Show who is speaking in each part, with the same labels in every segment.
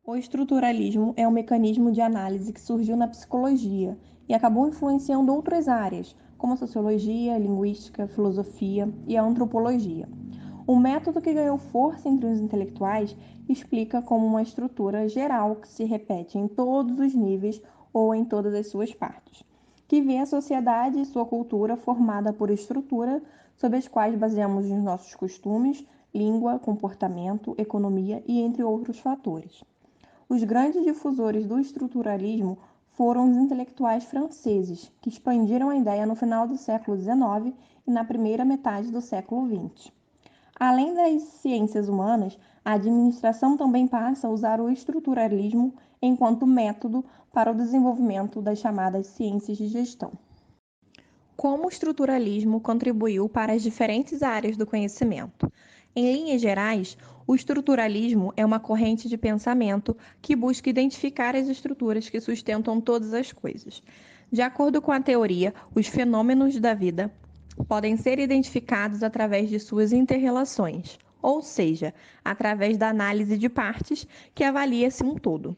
Speaker 1: O estruturalismo é um mecanismo de análise que surgiu na psicologia e acabou influenciando outras áreas, como a sociologia, a linguística, a filosofia e a antropologia. O método que ganhou força entre os intelectuais explica como uma estrutura geral que se repete em todos os níveis ou em todas as suas partes, que vê a sociedade e sua cultura formada por estrutura sobre as quais baseamos os nossos costumes, língua, comportamento, economia e entre outros fatores. Os grandes difusores do estruturalismo foram os intelectuais franceses, que expandiram a ideia no final do século XIX e na primeira metade do século XX. Além das ciências humanas, a administração também passa a usar o estruturalismo enquanto método para o desenvolvimento das chamadas ciências de gestão. Como o estruturalismo contribuiu para as diferentes áreas do conhecimento? Em linhas gerais, o estruturalismo é uma corrente de pensamento que busca identificar as estruturas que sustentam todas as coisas. De acordo com a teoria, os fenômenos da vida podem ser identificados através de suas interrelações, ou seja, através da análise de partes que avalia-se um todo.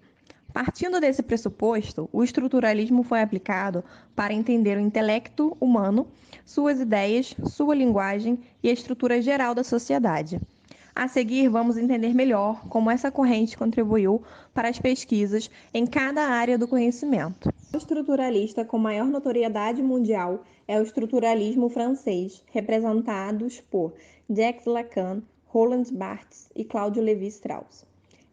Speaker 1: Partindo desse pressuposto, o estruturalismo foi aplicado para entender o intelecto humano, suas ideias, sua linguagem e a estrutura geral da sociedade. A seguir, vamos entender melhor como essa corrente contribuiu para as pesquisas em cada área do conhecimento. O estruturalista com maior notoriedade mundial é o estruturalismo francês, representados por Jacques Lacan, Roland Barthes e Claude Lévi-Strauss.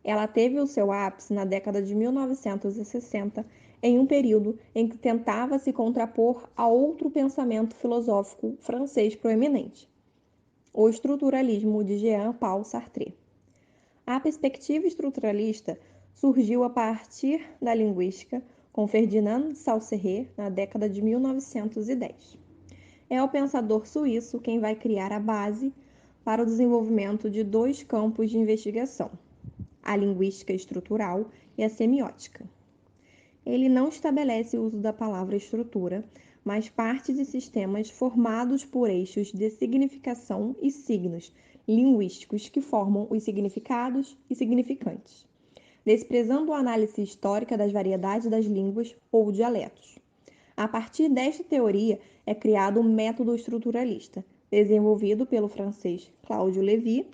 Speaker 1: Ela teve o seu ápice na década de 1960, em um período em que tentava se contrapor a outro pensamento filosófico francês proeminente, o estruturalismo de Jean-Paul Sartre. A perspectiva estruturalista surgiu a partir da linguística, com Ferdinand de Saussure, na década de 1910. É o pensador suíço quem vai criar a base para o desenvolvimento de dois campos de investigação, a linguística estrutural e a semiótica. Ele não estabelece o uso da palavra estrutura, mas parte de sistemas formados por eixos de significação e signos linguísticos que formam os significados e significantes, desprezando a análise histórica das variedades das línguas ou dialetos. A partir desta teoria é criado o método estruturalista, desenvolvido pelo francês Claude Lévi,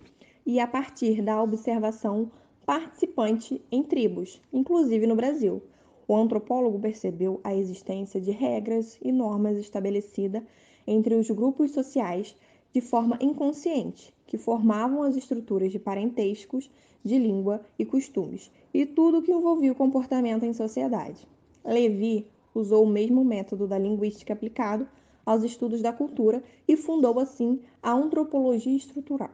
Speaker 1: e a partir da observação participante em tribos, inclusive no Brasil. O antropólogo percebeu a existência de regras e normas estabelecidas entre os grupos sociais de forma inconsciente, que formavam as estruturas de parentescos, de língua e costumes, e tudo que envolvia o comportamento em sociedade. Lévi usou o mesmo método da linguística aplicado aos estudos da cultura e fundou assim a antropologia estrutural.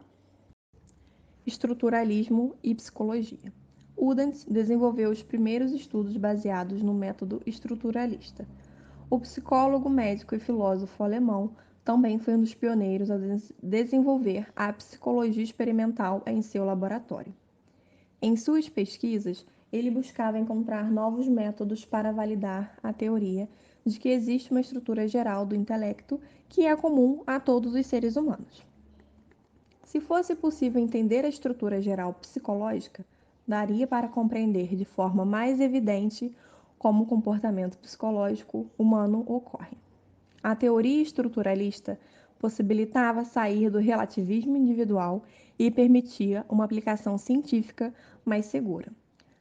Speaker 1: Estruturalismo e psicologia. Udens desenvolveu os primeiros estudos baseados no método estruturalista. O psicólogo, médico e filósofo alemão também foi um dos pioneiros a desenvolver a psicologia experimental em seu laboratório. Em suas pesquisas, ele buscava encontrar novos métodos para validar a teoria de que existe uma estrutura geral do intelecto que é comum a todos os seres humanos. Se fosse possível entender a estrutura geral psicológica, daria para compreender de forma mais evidente como o comportamento psicológico humano ocorre. A teoria estruturalista possibilitava sair do relativismo individual e permitia uma aplicação científica mais segura.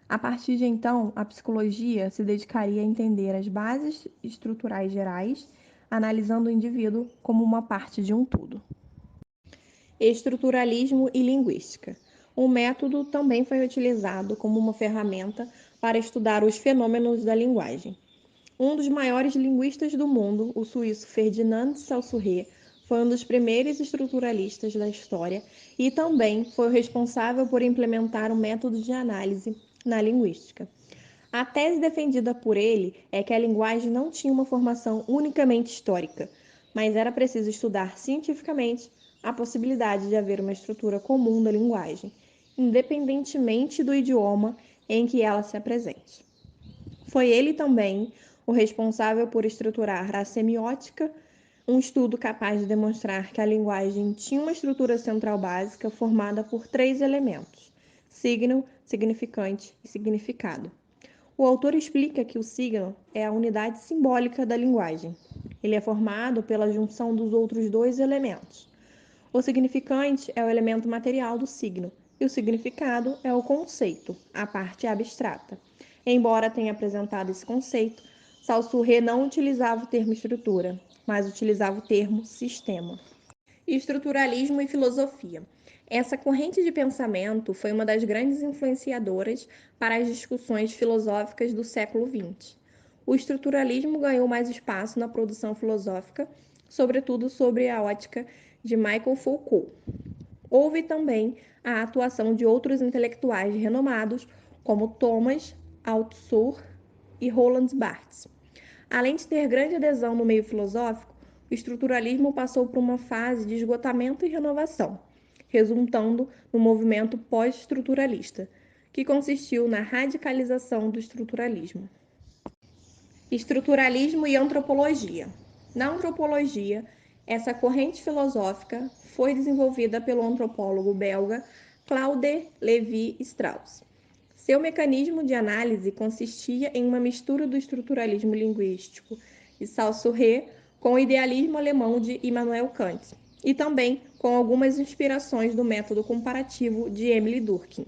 Speaker 1: A partir de então, a psicologia se dedicaria a entender as bases estruturais gerais, analisando o indivíduo como uma parte de um todo. Estruturalismo e linguística. O método também foi utilizado como uma ferramenta para estudar os fenômenos da linguagem. Um dos maiores linguistas do mundo, o suíço Ferdinand de Saussure, foi um dos primeiros estruturalistas da história e também foi o responsável por implementar o método de análise na linguística. A tese defendida por ele é que a linguagem não tinha uma formação unicamente histórica, mas era preciso estudar cientificamente a possibilidade de haver uma estrutura comum da linguagem, independentemente do idioma em que ela se apresente. Foi ele também o responsável por estruturar a semiótica, um estudo capaz de demonstrar que a linguagem tinha uma estrutura central básica formada por 3 elementos: signo, significante e significado. O autor explica que o signo é a unidade simbólica da linguagem. Ele é formado pela junção dos outros dois elementos. O significante é o elemento material do signo e o significado é o conceito, a parte abstrata. Embora tenha apresentado esse conceito, Saussure não utilizava o termo estrutura, mas utilizava o termo sistema. Estruturalismo e filosofia. Essa corrente de pensamento foi uma das grandes influenciadoras para as discussões filosóficas do século XX. O estruturalismo ganhou mais espaço na produção filosófica, sobretudo sobre a ótica de Michel Foucault. Houve também a atuação de outros intelectuais renomados, como Thomas Althusser e Roland Barthes. Além de ter grande adesão no meio filosófico, o estruturalismo passou por uma fase de esgotamento e renovação, resultando no movimento pós-estruturalista, que consistiu na radicalização do estruturalismo. Estruturalismo e antropologia. Na antropologia, essa corrente filosófica foi desenvolvida pelo antropólogo belga Claude Lévi-Strauss. Seu mecanismo de análise consistia em uma mistura do estruturalismo linguístico de Saussure com o idealismo alemão de Immanuel Kant, e também com algumas inspirações do método comparativo de Emile Durkheim.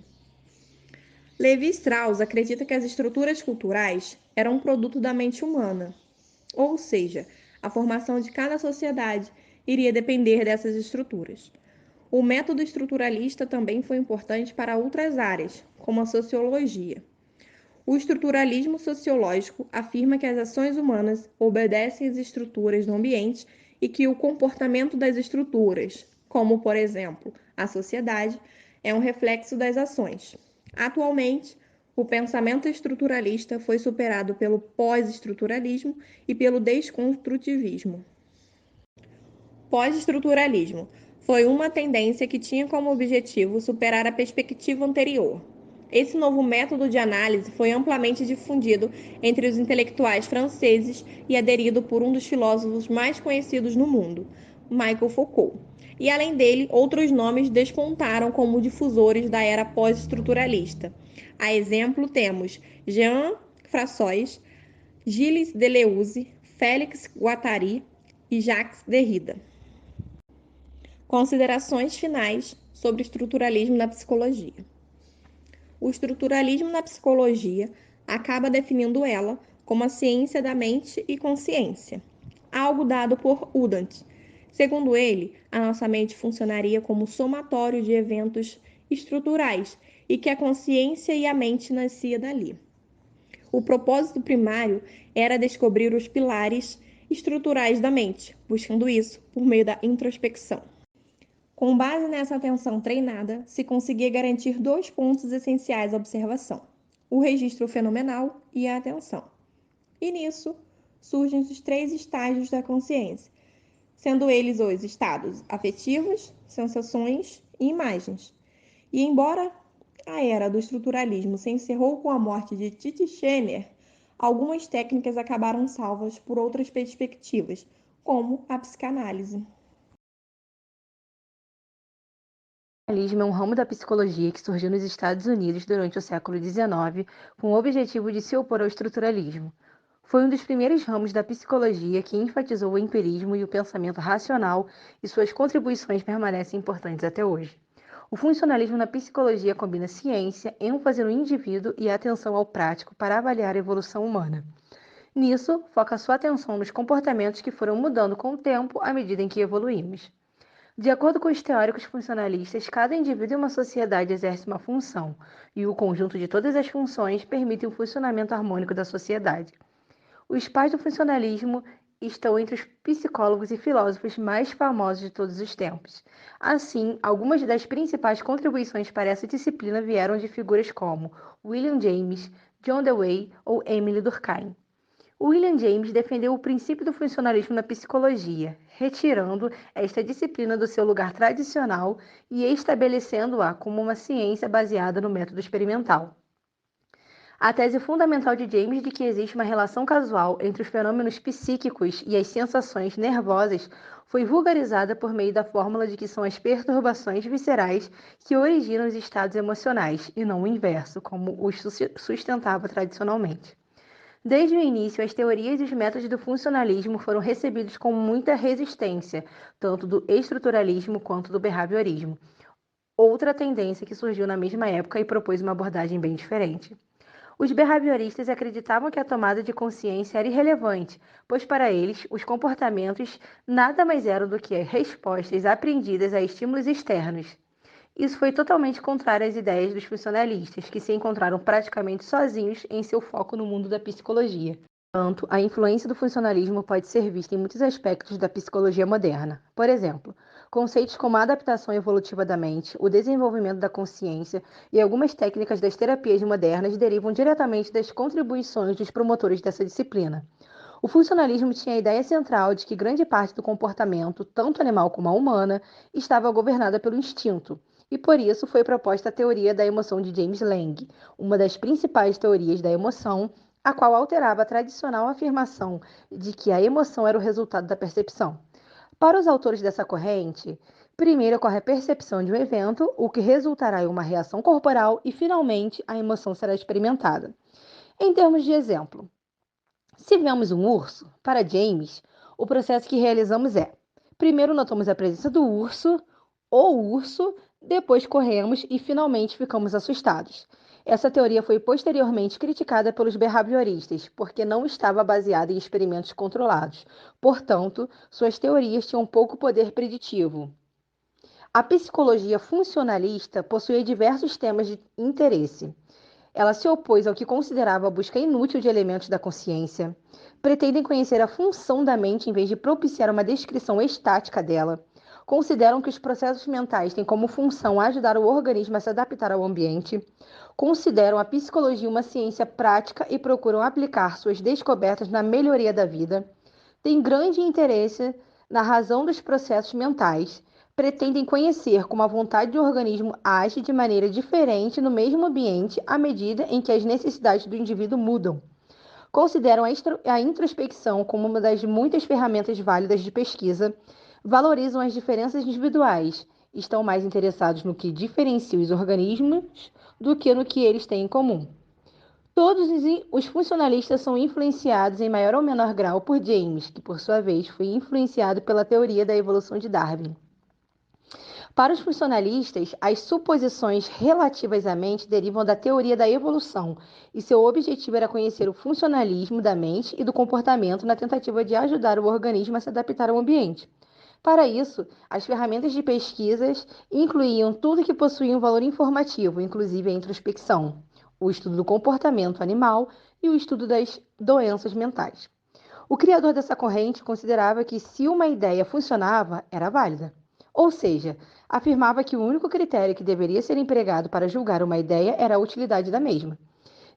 Speaker 1: Levi-Strauss acredita que as estruturas culturais eram um produto da mente humana, ou seja, a formação de cada sociedade iria depender dessas estruturas. O método estruturalista também foi importante para outras áreas, como a sociologia. O estruturalismo sociológico afirma que as ações humanas obedecem às estruturas do ambiente e que o comportamento das estruturas, como, por exemplo, a sociedade, é um reflexo das ações. Atualmente, o pensamento estruturalista foi superado pelo pós-estruturalismo e pelo desconstrutivismo. Pós-estruturalismo foi uma tendência que tinha como objetivo superar a perspectiva anterior. Esse novo método de análise foi amplamente difundido entre os intelectuais franceses e aderido por um dos filósofos mais conhecidos no mundo, Michel Foucault. E além dele, outros nomes despontaram como difusores da era pós-estruturalista. A exemplo, temos Jean François, Gilles Deleuze, Félix Guattari e Jacques Derrida. Considerações finais sobre o estruturalismo na psicologia. O estruturalismo na psicologia acaba definindo ela como a ciência da mente e consciência, algo dado por Udant. Segundo ele, a nossa mente funcionaria como somatório de eventos estruturais e que a consciência e a mente nascia dali. O propósito primário era descobrir os pilares estruturais da mente, buscando isso por meio da introspecção. Com base nessa atenção treinada, se conseguia garantir dois pontos essenciais à observação: o registro fenomenal e a atenção. E nisso surgem os três estágios da consciência, sendo eles os estados afetivos, sensações e imagens. E embora a era do estruturalismo se encerrou com a morte de Titchener, algumas técnicas acabaram salvas por outras perspectivas, como a psicanálise.
Speaker 2: O psicanalismo é um ramo da psicologia que surgiu nos Estados Unidos durante o século XIX com o objetivo de se opor ao estruturalismo. Foi um dos primeiros ramos da psicologia que enfatizou o empirismo e o pensamento racional, e suas contribuições permanecem importantes até hoje. O funcionalismo na psicologia combina ciência, ênfase no indivíduo e atenção ao prático para avaliar a evolução humana. Nisso, foca sua atenção nos comportamentos que foram mudando com o tempo à medida em que evoluímos. De acordo com os teóricos funcionalistas, cada indivíduo em uma sociedade exerce uma função, e o conjunto de todas as funções permite o funcionamento harmônico da sociedade. Os pais do funcionalismo estão entre os psicólogos e filósofos mais famosos de todos os tempos. Assim, algumas das principais contribuições para essa disciplina vieram de figuras como William James, John Dewey ou Emile Durkheim. William James defendeu o princípio do funcionalismo na psicologia, retirando esta disciplina do seu lugar tradicional e estabelecendo-a como uma ciência baseada no método experimental. A tese fundamental de James de que existe uma relação causal entre os fenômenos psíquicos e as sensações nervosas foi vulgarizada por meio da fórmula de que são as perturbações viscerais que originam os estados emocionais, e não o inverso, como os sustentava tradicionalmente. Desde o início, as teorias e os métodos do funcionalismo foram recebidos com muita resistência, tanto do estruturalismo quanto do behaviorismo, outra tendência que surgiu na mesma época e propôs uma abordagem bem diferente. Os behavioristas acreditavam que a tomada de consciência era irrelevante, pois para eles os comportamentos nada mais eram do que respostas aprendidas a estímulos externos. Isso foi totalmente contrário às ideias dos funcionalistas, que se encontraram praticamente sozinhos em seu foco no mundo da psicologia. Portanto, a influência do funcionalismo pode ser vista em muitos aspectos da psicologia moderna. Por exemplo, conceitos como a adaptação evolutiva da mente, o desenvolvimento da consciência e algumas técnicas das terapias modernas derivam diretamente das contribuições dos promotores dessa disciplina. O funcionalismo tinha a ideia central de que grande parte do comportamento, tanto animal como a humana, estava governada pelo instinto, e por isso foi proposta a teoria da emoção de James Lange, uma das principais teorias da emoção, a qual alterava a tradicional afirmação de que a emoção era o resultado da percepção. Para os autores dessa corrente, primeiro ocorre a percepção de um evento, o que resultará em uma reação corporal, e finalmente a emoção será experimentada. Em termos de exemplo, se vemos um urso, para James, o processo que realizamos é: primeiro notamos a presença do urso ou urso, depois corremos e finalmente ficamos assustados. Essa teoria foi posteriormente criticada pelos behavioristas, porque não estava baseada em experimentos controlados. Portanto, suas teorias tinham pouco poder preditivo. A psicologia funcionalista possuía diversos temas de interesse. Ela se opôs ao que considerava a busca inútil de elementos da consciência. Pretendem conhecer a função da mente em vez de propiciar uma descrição estática dela. Consideram que os processos mentais têm como função ajudar o organismo a se adaptar ao ambiente. Consideram a psicologia uma ciência prática e procuram aplicar suas descobertas na melhoria da vida. Têm grande interesse na razão dos processos mentais. Pretendem conhecer como a vontade do organismo age de maneira diferente no mesmo ambiente à medida em que as necessidades do indivíduo mudam. Consideram a introspecção como uma das muitas ferramentas válidas de pesquisa, valorizam as diferenças individuais, estão mais interessados no que diferencia os organismos do que no que eles têm em comum. Todos os funcionalistas são influenciados em maior ou menor grau por James, que por sua vez foi influenciado pela teoria da evolução de Darwin. Para os funcionalistas, as suposições relativas à mente derivam da teoria da evolução, e seu objetivo era conhecer o funcionalismo da mente e do comportamento na tentativa de ajudar o organismo a se adaptar ao ambiente. Para isso, as ferramentas de pesquisas incluíam tudo que possuía um valor informativo, inclusive a introspecção, o estudo do comportamento animal e o estudo das doenças mentais. O criador dessa corrente considerava que se uma ideia funcionava, era válida. Ou seja, afirmava que o único critério que deveria ser empregado para julgar uma ideia era a utilidade da mesma.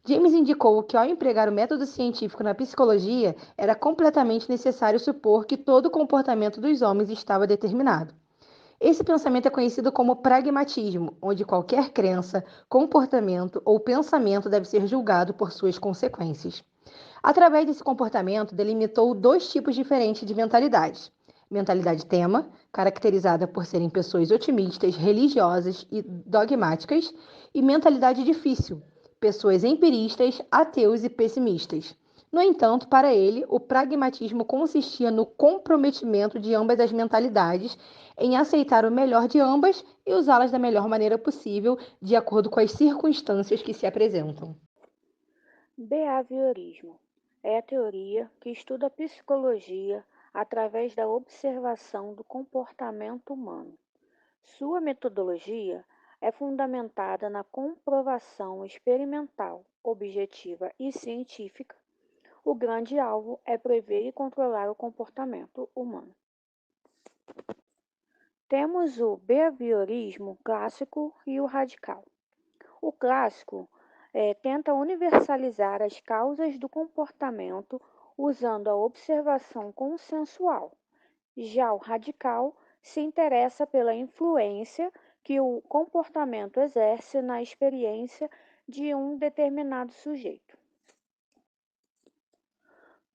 Speaker 2: James indicou que, ao empregar o método científico na psicologia, era completamente necessário supor que todo o comportamento dos homens estava determinado. Esse pensamento é conhecido como pragmatismo, onde qualquer crença, comportamento ou pensamento deve ser julgado por suas consequências. Através desse comportamento, delimitou dois tipos diferentes de mentalidades. Mentalidade tema, caracterizada por serem pessoas otimistas, religiosas e dogmáticas, e mentalidade difícil, pessoas empiristas, ateus e pessimistas. No entanto, para ele, o pragmatismo consistia no comprometimento de ambas as mentalidades, em aceitar o melhor de ambas e usá-las da melhor maneira possível, de acordo com as circunstâncias que se apresentam.
Speaker 3: Behaviorismo é a teoria que estuda a psicologia através da observação do comportamento humano. Sua metodologia é fundamentada na comprovação experimental, objetiva e científica. O grande alvo é prever e controlar o comportamento humano. Temos o behaviorismo clássico e o radical. O clássico tenta universalizar as causas do comportamento usando a observação consensual. Já o radical se interessa pela influência que o comportamento exerce na experiência de um determinado sujeito.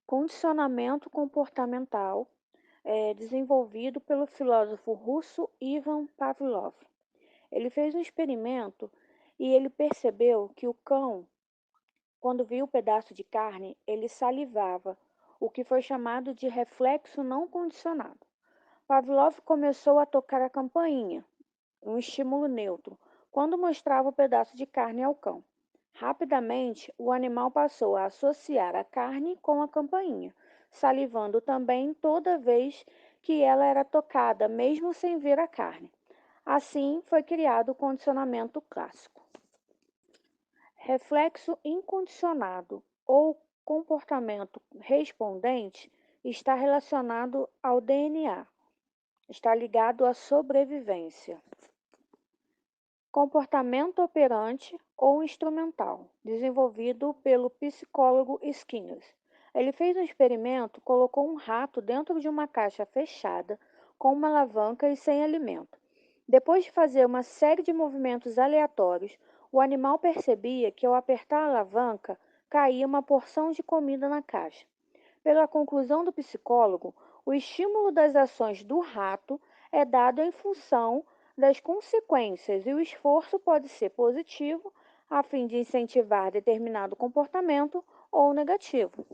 Speaker 3: Condicionamento comportamental é desenvolvido pelo filósofo russo Ivan Pavlov. Ele fez um experimento e ele percebeu que o cão, quando via o pedaço de carne, ele salivava, o que foi chamado de reflexo não condicionado. Pavlov começou a tocar a campainha, um estímulo neutro, quando mostrava o pedaço de carne ao cão. Rapidamente, o animal passou a associar a carne com a campainha, salivando também toda vez que ela era tocada, mesmo sem ver a carne. Assim, foi criado o condicionamento clássico. Reflexo incondicionado ou comportamento respondente está relacionado ao DNA, está ligado à sobrevivência. Comportamento operante ou instrumental, desenvolvido pelo psicólogo Skinner. Ele fez um experimento, colocou um rato dentro de uma caixa fechada, com uma alavanca e sem alimento. Depois de fazer uma série de movimentos aleatórios, o animal percebia que ao apertar a alavanca, caía uma porção de comida na caixa. Pela conclusão do psicólogo, o estímulo das ações do rato é dado em função das consequências e o esforço pode ser positivo, a fim de incentivar determinado comportamento, ou negativo.